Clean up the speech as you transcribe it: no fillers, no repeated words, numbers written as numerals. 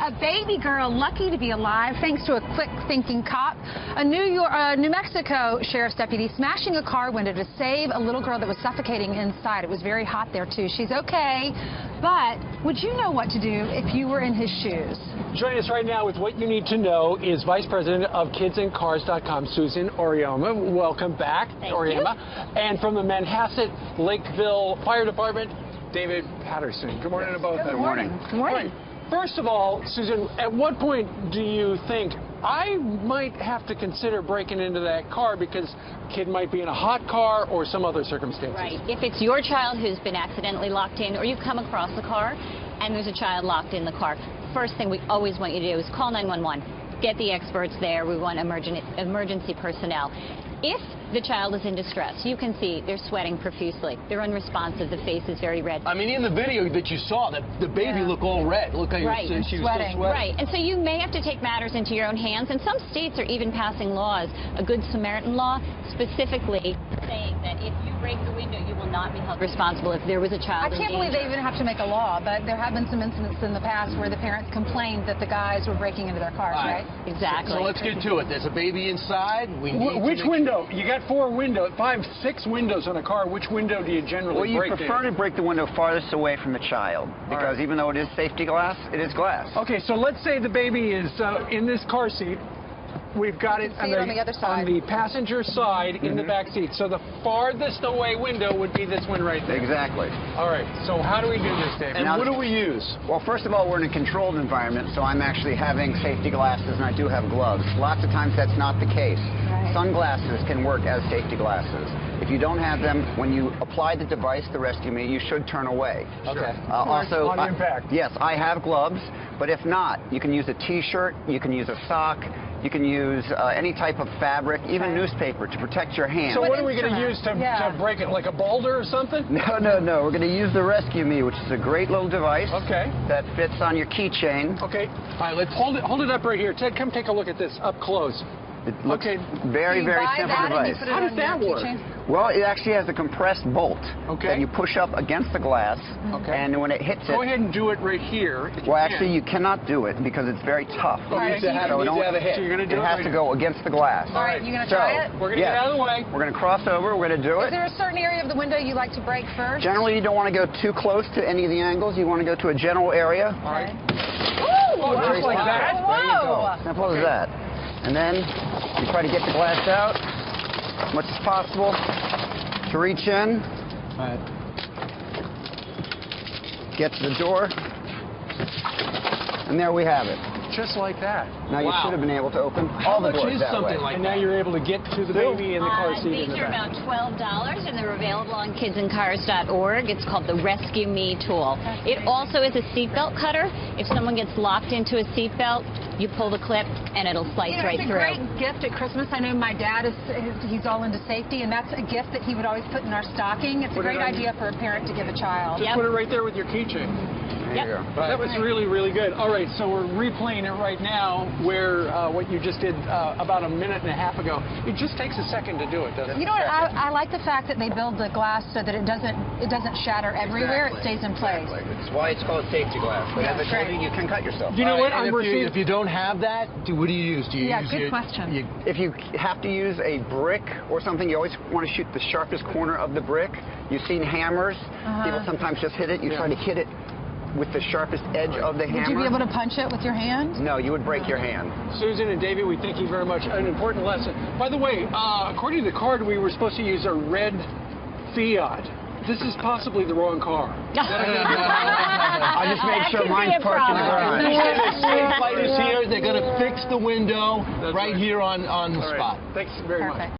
A baby girl lucky to be alive thanks to a quick-thinking cop. A New Mexico sheriff's deputy smashing a car window to save a little girl that was suffocating inside. It was very hot there, too. She's okay, but would you know what to do if you were in his shoes? Joining us right now with what you need to know is Vice President of KidsandCars.com, Susan Orioma. Welcome back, Orioma. And from the Manhasset Lakeville Fire Department, David Patterson. Good morning to both of you. Good morning. Good morning. First of all, Susan, at what point do you think I might have to consider breaking into that car because a kid might be in a hot car or some other circumstances? Right. If it's your child who's been accidentally locked in, or you've come across the car and there's a child locked in the car, first thing we always want you to do is call 911. Get the experts there. We want emergency personnel. If the child is in distress, you can see they're sweating profusely. They're unresponsive. The face is very red. I mean, in the video that you saw, the baby looked all red. Look how Right. she was still sweating. Right. And so you may have to take matters into your own hands. And some states are even passing laws, a Good Samaritan law, specifically saying that if you break the window, you will not be held responsible if there was a child I can't believe they even have to make a law, but there have been some incidents in the past where the parents complained that the guys were breaking into their cars, right? Exactly. So let's get to it. There's a baby inside. We need Which to window? You got 6 windows on a car. Which window do you generally Well, you break? prefer to break the window farthest away from the child because even though it is safety glass, it is glass. Okay, so let's say the baby is in this car seat. We've got it on the other side. on the passenger side in the back seat. So the farthest away window would be this one right there. Exactly. All right, so how do we do this, David? And what do we use? Well, first of all, we're in a controlled environment, so I'm actually having safety glasses and I do have gloves. Lots of times that's not the case. Right. Sunglasses can work as safety glasses. If you don't have them, when you apply the device, the resqme, you should turn away. Okay. Also, on impact. yes, I have gloves, but if not, you can use a T-shirt, you can use a sock, you can use any type of fabric, even newspaper, to protect your hand. So what are we going to use to break it, like a boulder or something? No. We're going to use the resqme, which is a great little device that fits on your keychain. Okay. All right, let's hold it up right here. Ted, come take a look at this up close. It looks very, very simple device. How does that work? Well, it actually has a compressed bolt that you push up against the glass, and when it hits it... Go ahead and do it right here. Well, actually, you cannot do it because it's very tough. So you're going to do it has to go against the glass. All right, you going to try it? We're going to get out of the way. We're going to cross over. We're going to do it. Is there a certain area of the window you like to break first? Generally, you don't want to go too close to any of the angles. You want to go to a general area. All right. Ooh, just like that? Whoa. There you go. Simple as that. And then you try to get the glass out as much as possible to reach in. Get to the door. And there we have it. Just like that. Now you should have been able to open all the doors that way. And now you're able to get to the baby in the car seat in These the are back. about $12, and they're available on kidsandcars.org. It's called the resqme tool. It also is a seatbelt cutter. If someone gets locked into a seatbelt, you pull the clip, and it'll slice right through. It's a great gift at Christmas. I know my dad he's all into safety, and that's a gift that he would always put in our stocking. It's a great idea for a parent to give a child. Just put it right there with your keychain. There you go. That was really, really good. All right, so we're replaying it right now where what you just did about a minute and a half ago. It just takes a second to do it, doesn't it? You know what? I like the fact that they build the glass so that it doesn't shatter everywhere. It stays in place. That's why it's called safety glass. But as I told you, you can cut yourself. You know what? If you don't have that, what do you use? Do you use good question. If you have to use a brick or something, you always want to shoot the sharpest corner of the brick. You've seen hammers. People sometimes just hit it. You try to hit it with the sharpest edge of the hammer. Would you be able to punch it with your hand? No, you would break your hand. Susan and David, we thank you very much. An important lesson. By the way, according to the card, we were supposed to use a red Fiat. This is possibly the wrong car. I just made sure mine's parked in the garage. The safe light is here. They're going to fix the window right here on the spot. Thanks very much.